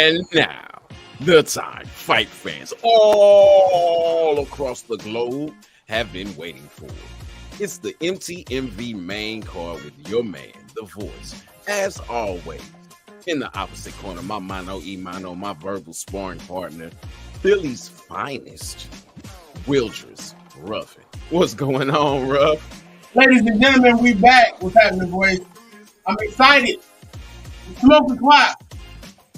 And now, the time fight fans all across the globe have been waiting for. It's the MTMV main card with your man, The Voice. As always, in the opposite corner, my mano y-mano, my verbal sparring partner, Philly's finest, Wildress Ruffin. What's going on, Ruff? Ladies and gentlemen, we back. What's happening, boys? I'm excited. Smoke the clock.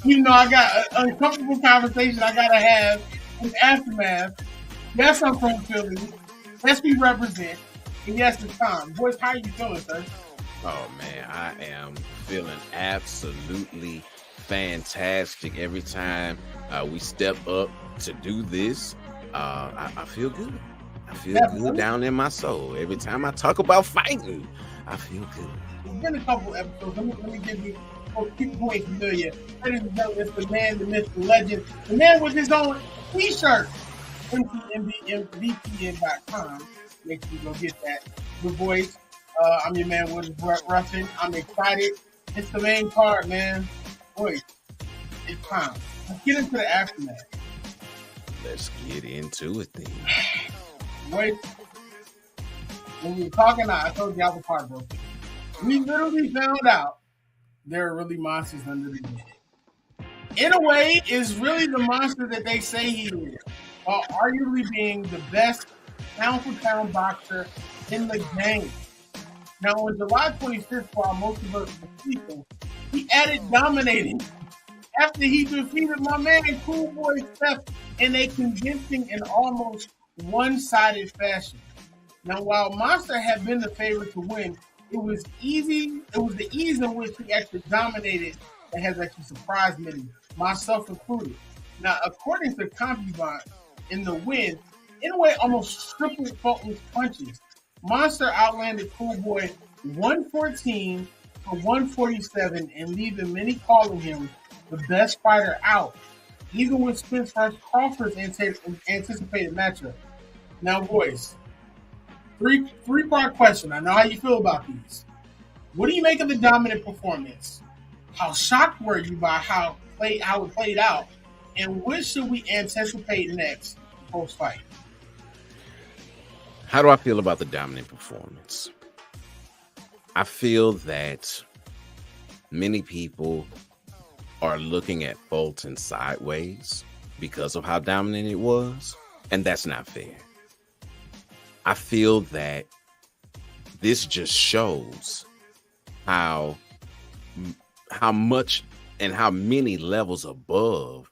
Even though I got an uncomfortable conversation I gotta have with AfterMMAth. Yes, I'm from Philly. Yes, we represent. And yes, it's time. Boys, how you feeling, sir? Oh man, I am feeling absolutely fantastic every time we step up to do this. I feel good. I feel good down in my soul. Every time I talk about fighting, I feel good. It's been a couple episodes. Let me give you, for people who ain't familiar, ladies and gentlemen, it's the man, the myth, the legend, the man with his own t-shirt. MTMVPN.com. Make sure you go get that. The Voice. I'm your man, Wildress Ruffin. I'm excited. It's the main card, man. Boys, it's time. Let's get into the AfterMMAth. Let's get into it then. Wait, when we were talking, I told you I was heartbroken. We literally found out there are really monsters under the bed. Inoue is really the monster that they say he is, while arguably being the best pound-for-pound boxer in the game. Now, on July 25th, while most of us were sleeping, he added dominating after he defeated my man, Cool Boy Steph, in a convincing and almost one-sided fashion. Now, while Monster had been the favorite to win, it was the ease in which he actually dominated that has actually surprised many, myself included. Now, according to CompuBot, in the win, Inoue almost tripled Fulton's punches. Monster outlanded Cool Boy 114 for 147 and leaving many calling him the best fighter out, even with Spence Crawford's anticipated matchup. Now, boys, three-part question. I know how you feel about these. What do you make of the dominant performance? How shocked were you by how it played out? And what should we anticipate next post-fight? How do I feel about the dominant performance? I feel that many people are looking at Fulton sideways because of how dominant it was, and that's not fair. I feel that this just shows how much and how many levels above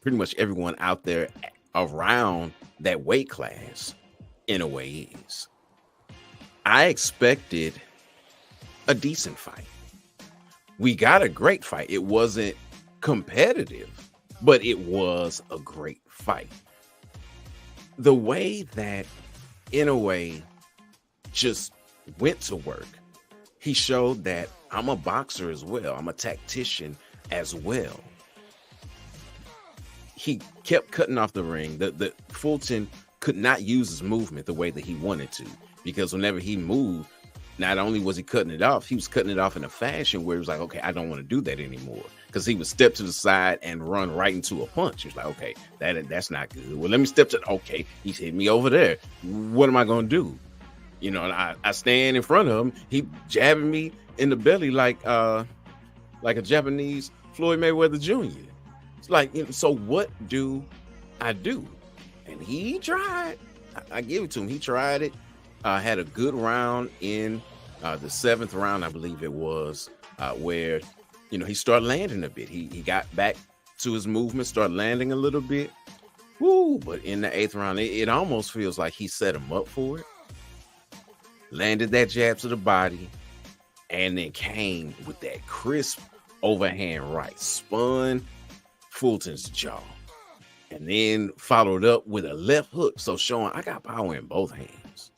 pretty much everyone out there around that weight class Inoue is. I expected a decent fight. We got a great fight. It wasn't competitive, but it was a great fight. The way that Inoue just went to work, he showed that I'm a boxer as well. I'm a tactician as well. He kept cutting off the ring. The Fulton could not use his movement the way that he wanted to, because whenever he moved, not only was he cutting it off, he was cutting it off in a fashion where it was like, okay, I don't want to do that anymore. Because he would step to the side and run right into a punch. He was like, okay, that's not good. Well, let me step to, okay, he's hitting me over there. What am I going to do? You know, and I stand in front of him. He jabbing me in the belly like a Japanese Floyd Mayweather Jr. It's like, you know, so what do I do? And he tried. I give it to him. He tried it. Had a good round in the seventh round, I believe it was, where, you know, he started landing a bit. He got back to his movement, started landing a little bit. Woo! But in the eighth round, it almost feels like he set him up for it. Landed that jab to the body, and then came with that crisp overhand right. Spun Fulton's jaw. And then followed up with a left hook. So showing I got power in both hands.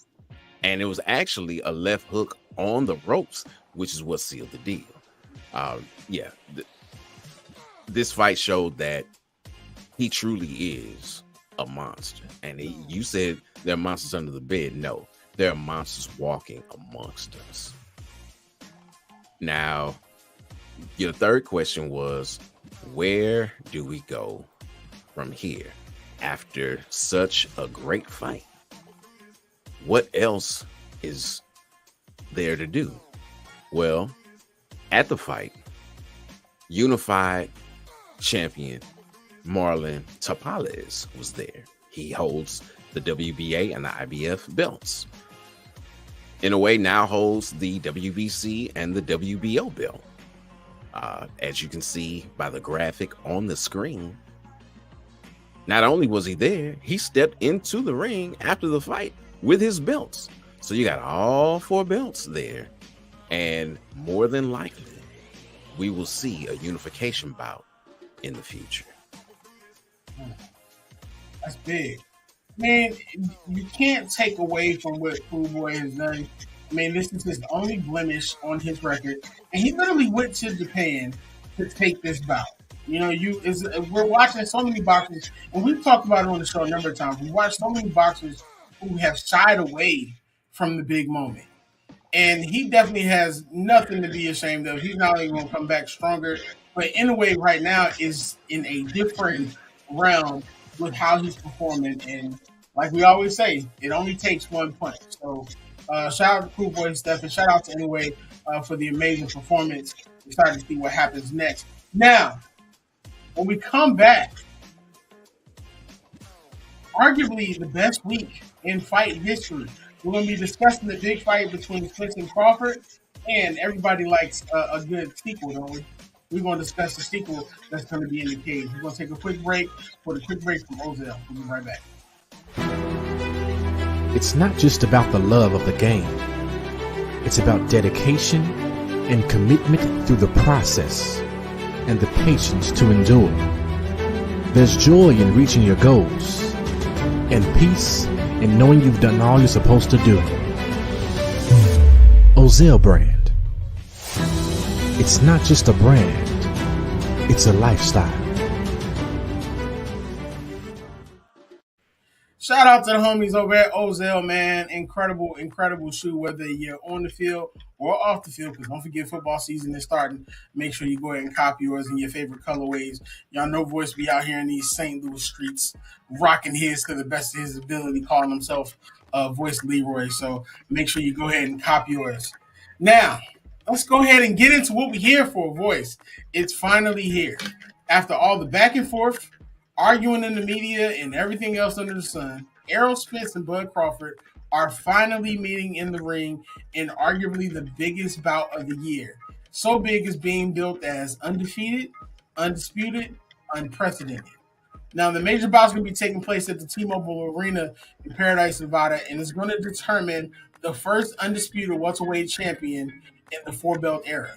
And it was actually a left hook on the ropes, which is what sealed the deal. This fight showed that he truly is a monster. And you said there are monsters under the bed. No, there are monsters walking amongst us. Now, your third question was, Where do we go from here after such a great fight? What else is there to do? Well, at the fight, unified champion Marlon Tapales was there. He holds the WBA and the IBF belts. Inoue now holds the WBC and the WBO belt. As you can see by the graphic on the screen, not only was he there, he stepped into the ring after the fight with his belts. So you got all 4 belts there. And more than likely, we will see a unification bout in the future. That's big. Man, you can't take away from what Cool Boy has done. I mean, this is his only blemish on his record. And he literally went to Japan to take this bout. You know, we're watching so many boxers, and we've talked about it on the show a number of times. We watched so many boxers who have shied away from the big moment. And he definitely has nothing to be ashamed of. He's not even going to come back stronger. But Inoue right now is in a different realm with how he's performing. And like we always say, it only takes one punch. So shout out to Cool Boy Steph, and shout out to Inoue for the amazing performance. Excited to see what happens next. Now, when we come back, arguably the best week in fight history. We're going to be discussing the big fight between Spence and Crawford, and everybody likes a good sequel, don't we? We're going to discuss the sequel that's going to be in the cage. We're going to take a quick break for the quick break from Ozell. We'll be right back. It's not just about the love of the game. It's about dedication and commitment through the process and the patience to endure. There's joy in reaching your goals and peace in knowing you've done all you're supposed to do. Ozell brand. It's not just a brand, it's a lifestyle. Shout out to the homies over at Ozell, man. Incredible, incredible shoe, whether you're on the field or off the field, because don't forget football season is starting. Make sure you go ahead and copy yours in your favorite colorways. Y'all know Voice be out here in these St. Louis streets, rocking his to the best of his ability, calling himself Voice Leroy. So make sure you go ahead and copy yours. Now, let's go ahead and get into what we're here for, Voice. It's finally here. After all the back and forth, arguing in the media and everything else under the sun, Errol Spence and Bud Crawford are finally meeting in the ring in arguably the biggest bout of the year. So big as being built as undefeated, undisputed, unprecedented. Now, the major bout's going to be taking place at the T-Mobile Arena in Paradise, Nevada, and it's going to determine the first undisputed welterweight champion in the 4-belt era.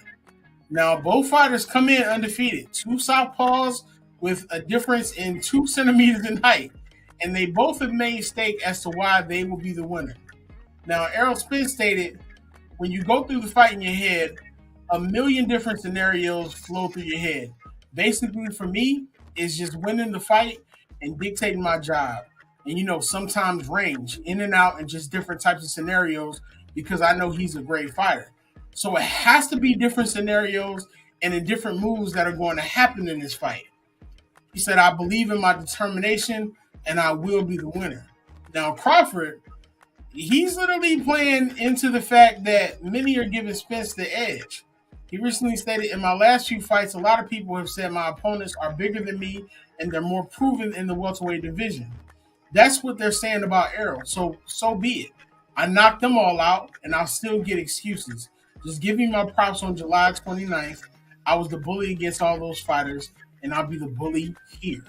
Now, both fighters come in undefeated, 2 southpaws with a difference in 2 centimeters in height, and they both have made stake as to why they will be the winner. Now, Errol Spence stated, when you go through the fight in your head, a million different scenarios flow through your head. Basically, for me, it's just winning the fight and dictating my job. And, you know, sometimes range in and out and just different types of scenarios because I know he's a great fighter. So it has to be different scenarios and in different moves that are going to happen in this fight. He said, I believe in my determination and I will be the winner. Now, Crawford, he's literally playing into the fact that many are giving Spence the edge. He recently stated, in my last few fights, a lot of people have said my opponents are bigger than me and they're more proven in the welterweight division. That's what they're saying about Errol. So be it. I knocked them all out and I'll still get excuses. Just give me my props on July 29th. I was the bully against all those fighters and I'll be the bully here.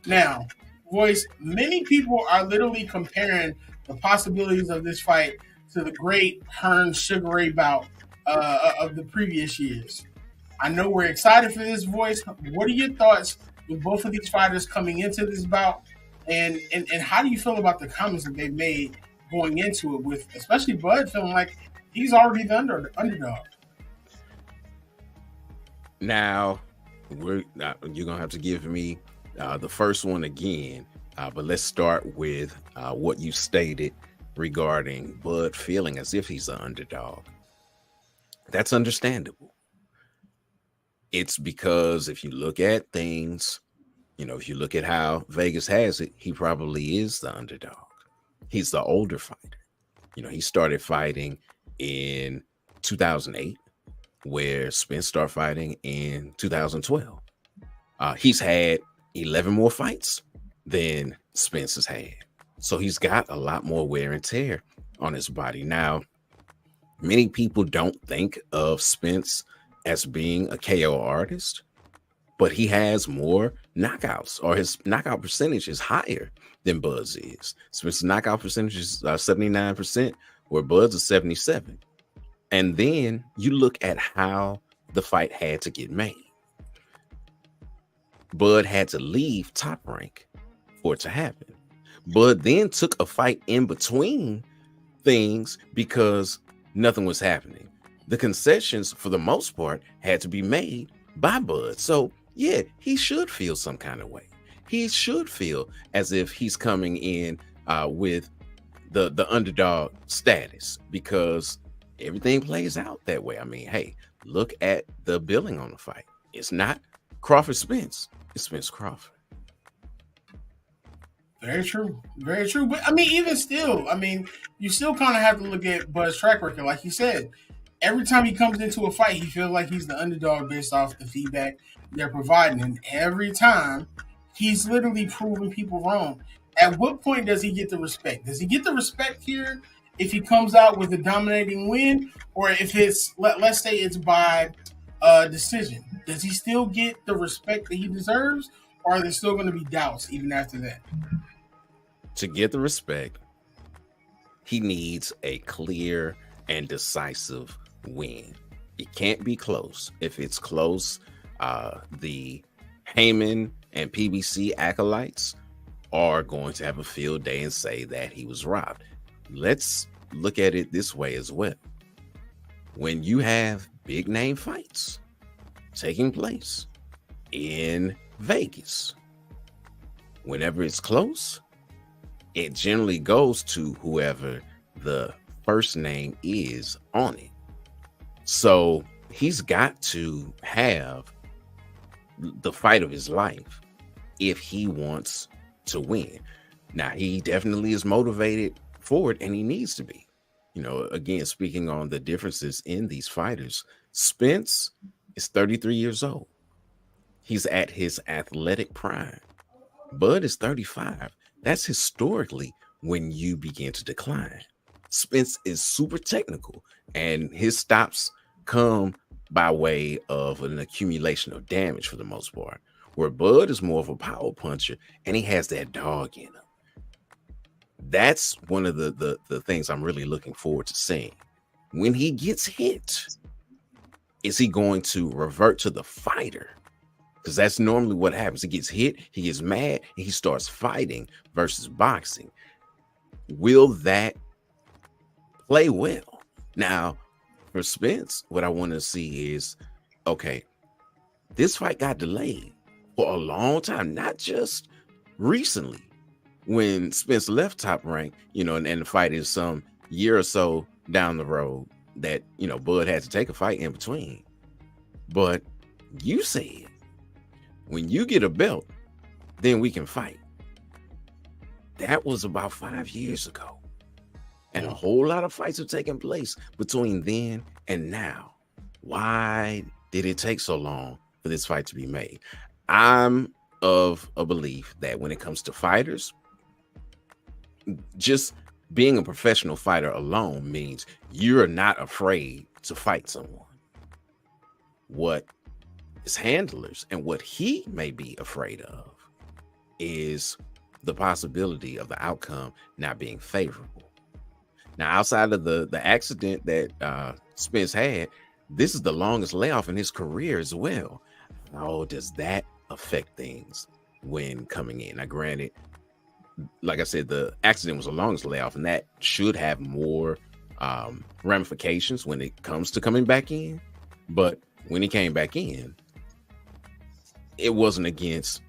Now, Voice, many people are literally comparing the possibilities of this fight to the great Hearn Sugar Ray bout of the previous years. I know we're excited for this, Voice. What are your thoughts with both of these fighters coming into this bout? And how do you feel about the comments that they've made going into it, with especially Bud feeling like he's already the underdog? Now, you're going to have to give me the first one again, but let's start with what you stated regarding Bud feeling as if he's an underdog. That's understandable. It's because if you look at things, if you look at how Vegas has it, he probably is the underdog. He's the older fighter. He started fighting in 2008, where Spence started fighting in 2012. He's had 11 more fights than Spence has had. So he's got a lot more wear and tear on his body. Now, many people don't think of Spence as being a KO artist, but he has more knockouts, or his knockout percentage is higher than Bud's is. Spence's knockout percentage is 79%, where Bud's is 77%. And then you look at how the fight had to get made. Bud had to leave Top Rank for it to happen. Bud then took a fight in between things because nothing was happening. The concessions, for the most part, had to be made by Bud. So, yeah, he should feel some kind of way. He should feel as if he's coming in with the underdog status, because everything plays out that way. I mean, hey, look at the billing on the fight. It's not Crawford Spence. It's Spence Crawford. Very true. Very true. But I mean, even still, you still kind of have to look at Bud's track record. Like you said, every time he comes into a fight, he feels like he's the underdog based off the feedback they're providing. And every time, he's literally proving people wrong. At what point does he get the respect? Does he get the respect here if he comes out with a dominating win, or if it's, let's say it's by decision? Does he still get the respect that he deserves, or are there still going to be doubts even after that? To get the respect, he needs a clear and decisive win. It can't be close. If it's close, the Heyman and PBC acolytes are going to have a field day and say that he was robbed. Let's look at it this way as well. When you have big name fights taking place in Vegas, whenever it's close, it generally goes to whoever the first name is on it. So he's got to have the fight of his life if he wants to win. Now, he definitely is motivated for it, and he needs to be. Again, speaking on the differences in these fighters, Spence is 33 years old. He's at his athletic prime. Bud is 35. That's historically when you begin to decline. Spence is super technical, and his stops come by way of an accumulation of damage for the most part, where Bud is more of a power puncher, and he has that dog in him. That's one of the things I'm really looking forward to seeing. When he gets hit, is he going to revert to the fighter? Because that's normally what happens. He gets hit, he gets mad, and he starts fighting versus boxing. Will that play well? Now, for Spence, what I want to see is, okay, this fight got delayed for a long time, not just recently when Spence left Top Rank, and the fight is some year or so down the road that, Bud had to take a fight in between. But you said, when you get a belt, then we can fight. That was about 5 years ago. And a whole lot of fights have taken place between then and now. Why did it take so long for this fight to be made? I'm of a belief that when it comes to fighters, just being a professional fighter alone means you're not afraid to fight someone. What his handlers and what he may be afraid of is the possibility of the outcome not being favorable. Now, outside of the accident that Spence had, this is the longest layoff in his career as well. How does that affect things when coming in? Now, granted, like I said, the accident was the longest layoff, and that should have more ramifications when it comes to coming back in. But when he came back in, it wasn't against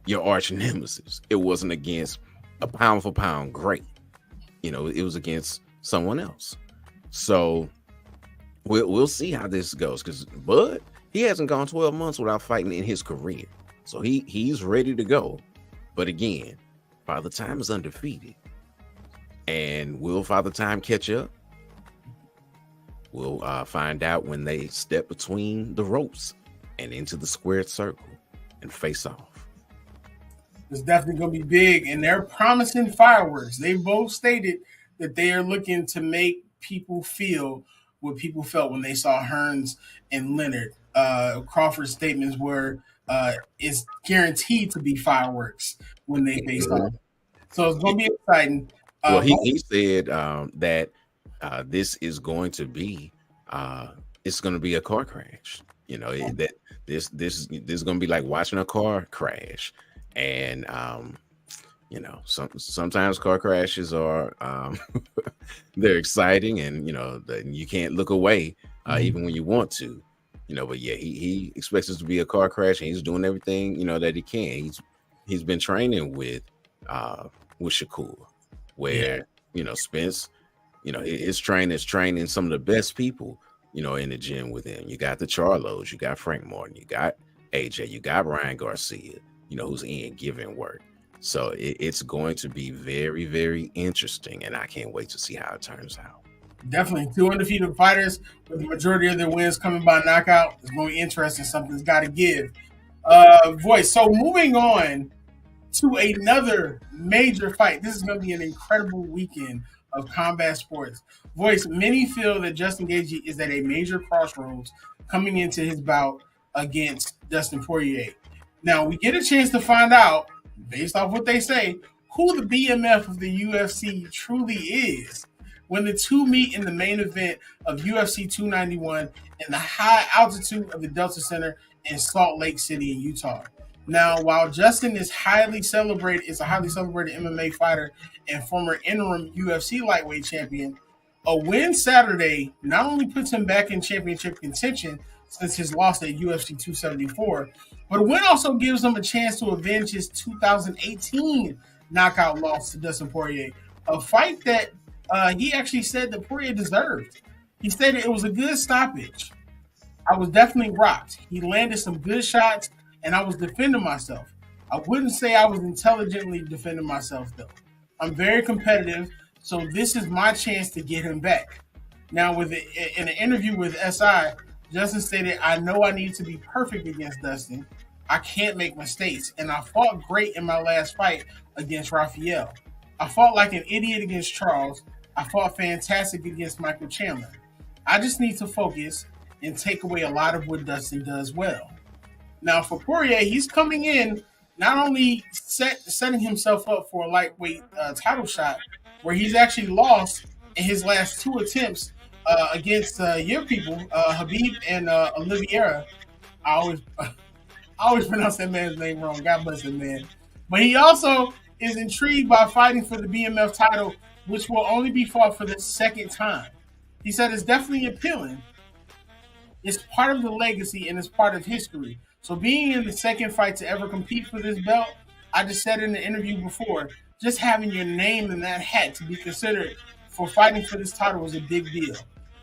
your arch nemesis. It wasn't against a pound for pound great. It was against someone else. So we'll see how this goes, because Bud He hasn't gone 12 months without fighting in his career. So he's ready to go. But again, Father Time is undefeated. And will Father Time catch up? We'll find out when they step between the ropes and into the squared circle and face off. It's definitely going to be big, and they're promising fireworks. They both stated that they are looking to make people feel what people felt when they saw Hearns and Leonard. Crawford's statements were, it's guaranteed to be fireworks when they face off. So it's going to be exciting. Well, he said that this is going to be it's going to be a car crash. You know, that this is going to be like watching a car crash. And you know, sometimes car crashes are they're exciting, and you know, you can't look away even when you want to. You know, but yeah, he expects it to be a car crash, and he's doing everything, you know, that he can. He's been training with Shakur, where you know, Spence, you know, his trainers training some of the best people, you know, in the gym with him. You got the Charlos, you got Frank Martin, you got AJ, you got Ryan Garcia, you know, who's in giving work. So it's going to be very, very interesting, and I can't wait to see how it turns out. Definitely 2 undefeated fighters with the majority of their wins coming by knockout. It's going to be interesting. Something's got to give. Voice. So moving on to another major fight. This is going to be an incredible weekend of combat sports. Voice, many feel that Justin Gaethje is at a major crossroads coming into his bout against Dustin Poirier. Now, we get a chance to find out, based off what they say, who the BMF of the UFC truly is when the two meet in the main event of UFC 291 in the high altitude of the Delta Center in Salt Lake City in Utah. Now, while Justin is a highly celebrated MMA fighter and former interim UFC lightweight champion, a win Saturday not only puts him back in championship contention since his loss at UFC 274, but a win also gives him a chance to avenge his 2018 knockout loss to Dustin Poirier, a fight that he actually said that Poirier deserved. He stated it was a good stoppage. I was definitely rocked. He landed some good shots, and I was defending myself. I wouldn't say I was intelligently defending myself, though. I'm very competitive, so this is my chance to get him back. Now, in an interview with SI, Justin stated, I know I need to be perfect against Dustin. I can't make mistakes, and I fought great in my last fight against Rafael. I fought like an idiot against Charles. I fought fantastic against Michael Chandler. I just need to focus and take away a lot of what Dustin does well. Now, for Poirier, he's coming in not only setting himself up for a lightweight title shot, where he's actually lost in his last 2 attempts against your people, Habib and Oliveira. I always pronounce that man's name wrong. God bless him, man. But he also is intrigued by fighting for the BMF title, which will only be fought for the second time. He said it's definitely appealing. It's part of the legacy and it's part of history. So being in the second fight to ever compete for this belt, I just said in the interview before, just having your name in that hat to be considered for fighting for this title was a big deal.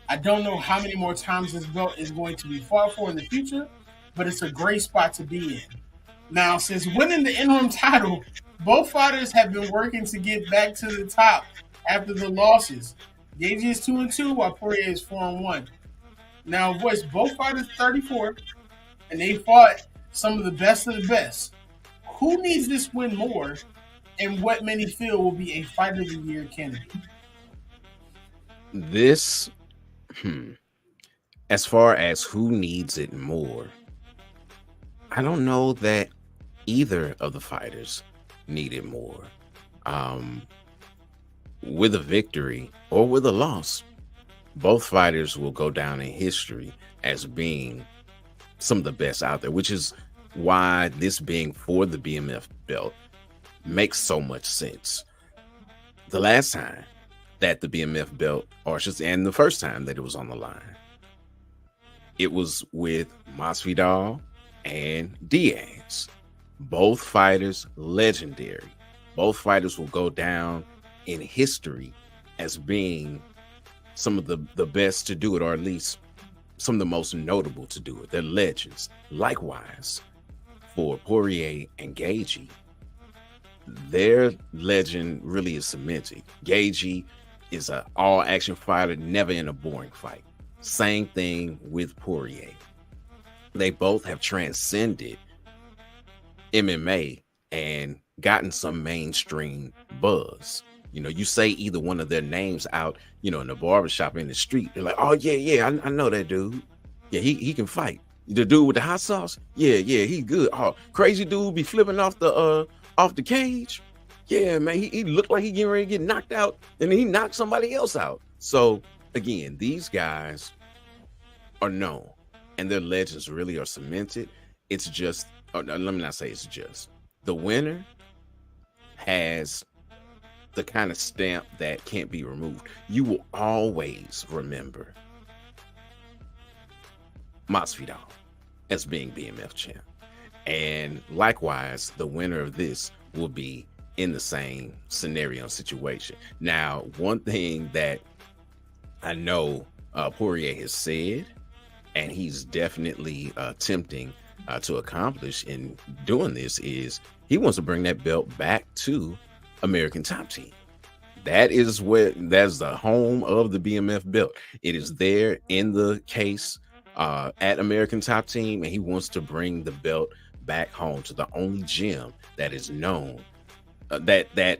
I don't know how many more times this belt is going to be fought for in the future, but it's a great spot to be in. Now, since winning the interim title, both fighters have been working to get back to the top after the losses. Gaethje is 2-2, while Poirier is 4-1. Now, boys, both fighters 34, and they fought some of the best. Who needs this win more, and what many feel will be a Fight of the Year candidate? This, as far as who needs it more, I don't know that either of the fighters need it more. With a victory or with a loss, both fighters will go down in history as being some of the best out there, which is why this being for the BMF belt makes so much sense. The last time that the BMF belt, and the first time that it was on the line, it was with Masvidal and Diaz. Both fighters legendary. Both fighters will go down in history as being some of the best to do it, or at least some of the most notable to do it. They're legends. Likewise, for Poirier and Gaethje, their legend really is cemented. Gaethje is an all-action fighter, never in a boring fight. Same thing with Poirier. They both have transcended MMA and gotten some mainstream buzz. You know, you say either one of their names out, you know, in the barbershop, in the street, they're like, oh yeah, I know that dude. Yeah, he can fight. The dude with the hot sauce, yeah, he good. Oh, crazy dude be flipping off the cage. Yeah, man, he looked like he getting ready to get knocked out, and then he knocked somebody else out. So again, these guys are known, and their legends really are cemented. It's just, let me not say it's just. The winner has the kind of stamp that can't be removed. You will always remember Masvidal as being BMF champ. And likewise, the winner of this will be in the same scenario situation. Now, one thing that I know Poirier has said, and he's definitely attempting to accomplish in doing this, is he wants to bring that belt back to American Top Team. That's the home of the BMF belt. It is there in the case at American Top Team, and he wants to bring the belt back home to the only gym that is known that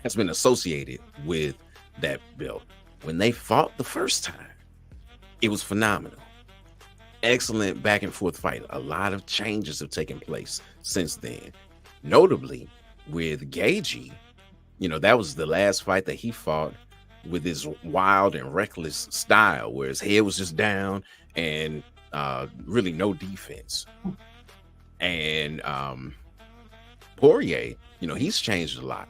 has been associated with that belt. When they fought the first time, it was phenomenal. Excellent back and forth fight. A lot of changes have taken place since then. Notably with Gaethje, you know, that was the last fight that he fought with his wild and reckless style, where his head was just down and really no defense. And Poirier, you know, he's changed a lot.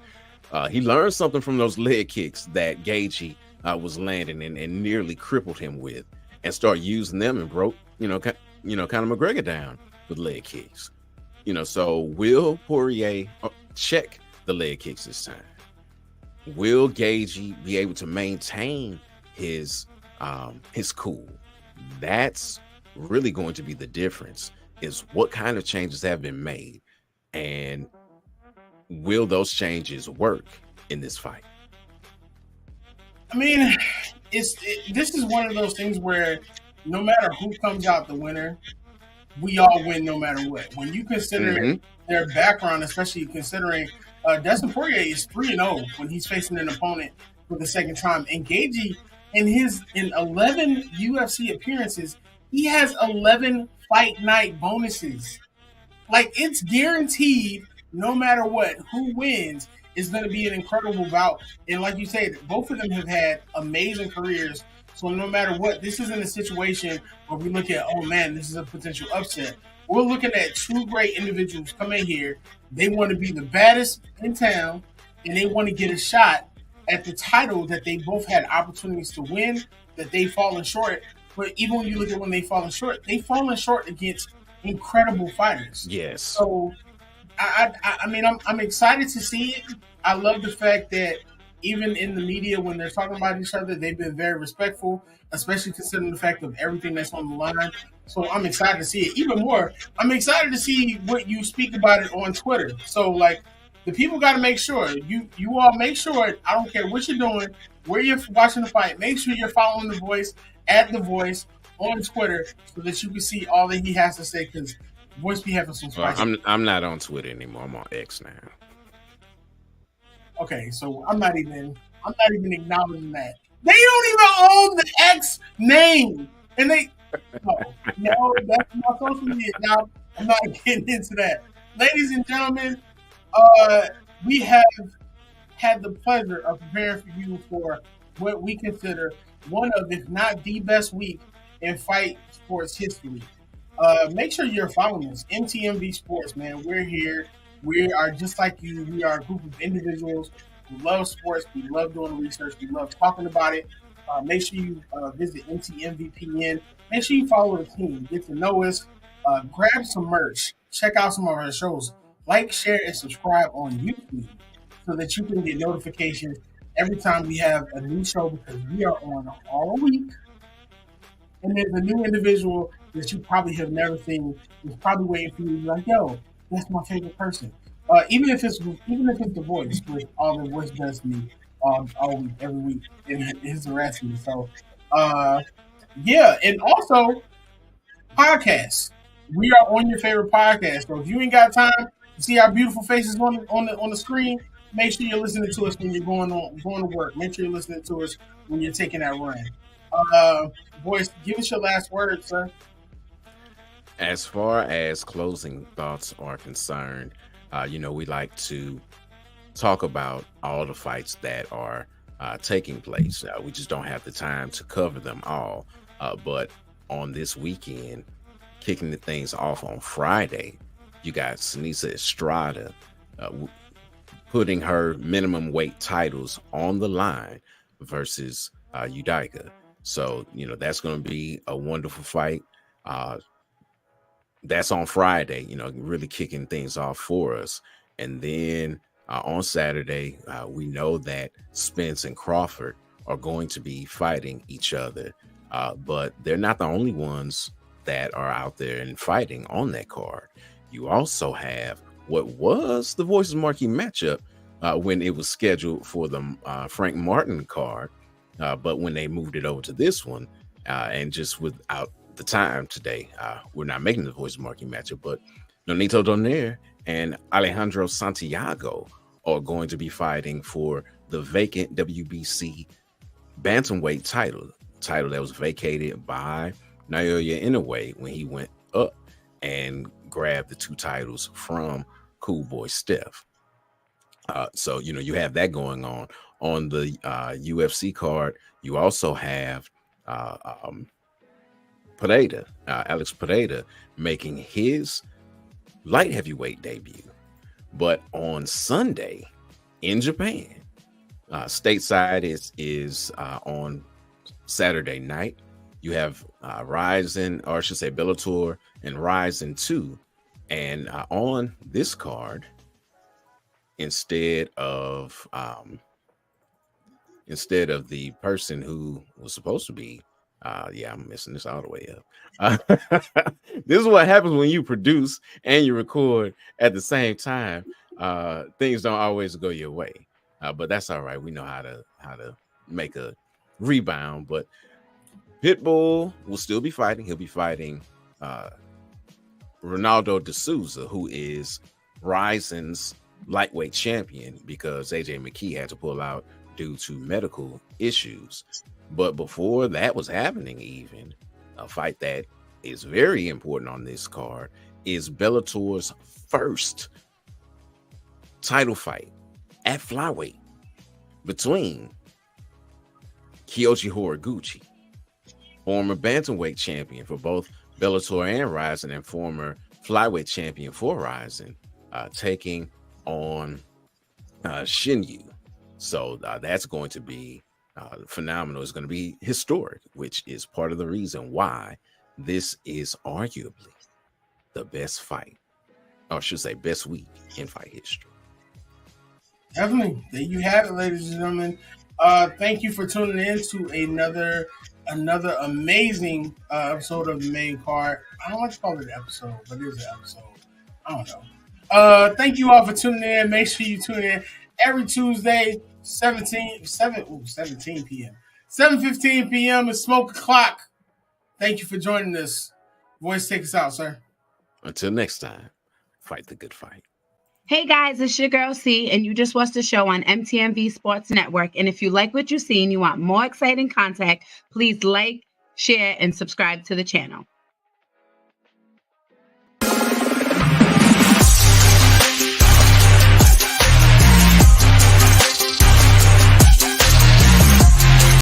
He learned something from those leg kicks that Gaethje was landing and nearly crippled him with, and started using them and broke, Conor McGregor down with leg kicks. You know, so will Poirier check the leg kicks this time? Will Gaethje be able to maintain his cool? That's really going to be the difference, is what kind of changes have been made, and will those changes work in this fight? I mean, this is one of those things where no matter who comes out the winner, we all win no matter what. When you consider their background, especially considering Dustin Poirier is 3-0 when he's facing an opponent for the second time. And Gaethje, in 11 UFC appearances, he has 11 fight night bonuses. Like, it's guaranteed, no matter what, who wins is going to be an incredible bout. And like you said, both of them have had amazing careers. So no matter what, this isn't a situation where we look at, oh man, this is a potential upset. We're looking at two great individuals come in here. They want to be the baddest in town, and they want to get a shot at the title that they both had opportunities to win, that they've fallen short. But even when you look at when they've fallen short against incredible fighters. Yes. So, I mean, I'm excited to see it. I love the fact that even in the media, when they're talking about each other, they've been very respectful, especially considering the fact of everything that's on the line. So I'm excited to see it. Even more, I'm excited to see what you speak about it on Twitter. So, like, the people got to make sure, you all make sure, I don't care what you're doing, where you're watching the fight, make sure you're following The Voice, at The Voice on Twitter, so that you can see all that he has to say, because Voice be having some spicy. I'm not on Twitter anymore. I'm on X now. Okay, so I'm not even acknowledging that. They don't even own the X name. And no, that's my social media. Now, I'm not getting into that. Ladies and gentlemen, we have had the pleasure of preparing for you for what we consider one of, if not the best week in fight sports history. Make sure you're following us. MTMV Sports, man. We're here. We are just like you. We are a group of individuals who love sports. We love doing research. We love talking about it. Make sure you visit MTMVPN. Make sure you follow the team. Get to know us. Grab some merch. Check out some of our shows. Like, share, and subscribe on YouTube so that you can get notifications every time we have a new show, because we are on all week. and there's a new individual that you probably have never seen. Is probably waiting for you to be like, yo, that's my favorite person. Even if it's the voice, which all the voice does to me all week, every week, and it's harassing me. So, yeah, and also podcasts. We are on your favorite podcast. So if you ain't got time to see our beautiful faces on the screen, make sure you're listening to us when you're going to work. Make sure you're listening to us when you're taking that run. Boys, give us your last word, sir. As far as closing thoughts are concerned, we like to talk about all the fights that are taking place. We just don't have the time to cover them all. But on this weekend, kicking the things off on Friday, you got Sinisa Estrada putting her minimum weight titles on the line versus Gaethje. So, that's going to be a wonderful fight. That's on Friday, really kicking things off for us. And then on Saturday, we know that Spence and Crawford are going to be fighting each other. But they're not the only ones that are out there and fighting on that card. You also have what was the Voices Marquee matchup when it was scheduled for the Frank Martin card. But when they moved it over to this one, and just without the time today, we're not making the Voices Marquee matchup, but Nonito Donaire and Alejandro Santiago are going to be fighting for the vacant WBC bantamweight title that was vacated by Naoya Inoue when he went up and grabbed the two titles from Cool Boy Steph. So, you have that going on the UFC card. You also have Alex Pereira making his light heavyweight debut. But on Sunday in Japan, stateside is on Saturday night. You have Rizin, or I should say Bellator and Rizin II. And on this card, instead of the person who was supposed to be, I'm messing this all the way up. This is what happens when you produce and you record at the same time. Things don't always go your way, but that's all right. We know how to make a rebound. But Pitbull will still be fighting. He'll be fighting Ronaldo de Souza, who is Rizin's lightweight champion, because AJ McKee had to pull out due to medical issues. But before that was happening, even a fight that is very important on this card is Bellator's first title fight at flyweight between Kyoji Horiguchi, former bantamweight champion for both Bellator and Rizin, and former flyweight champion for Rizin, taking on Shinyu. So that's going to be phenomenal. It's going to be historic, which is part of the reason why this is arguably the best fight, or I should say best week in fight history. Definitely. There you have it, ladies and gentlemen. Thank you for tuning in to another amazing episode of the main card. I don't like to call it an episode, but it is an episode. I don't know. Thank you all for tuning in. Make sure you tune in every Tuesday, 17 p.m. 7:15 p.m. is Smoke O'Clock. Thank you for joining us. Voice, take us out, sir. Until next time, fight the good fight. Hey guys, it's your girl C, and you just watched the show on MTMV Sports Network. And if you like what you see and you want more exciting content, please like, share, and subscribe to the channel.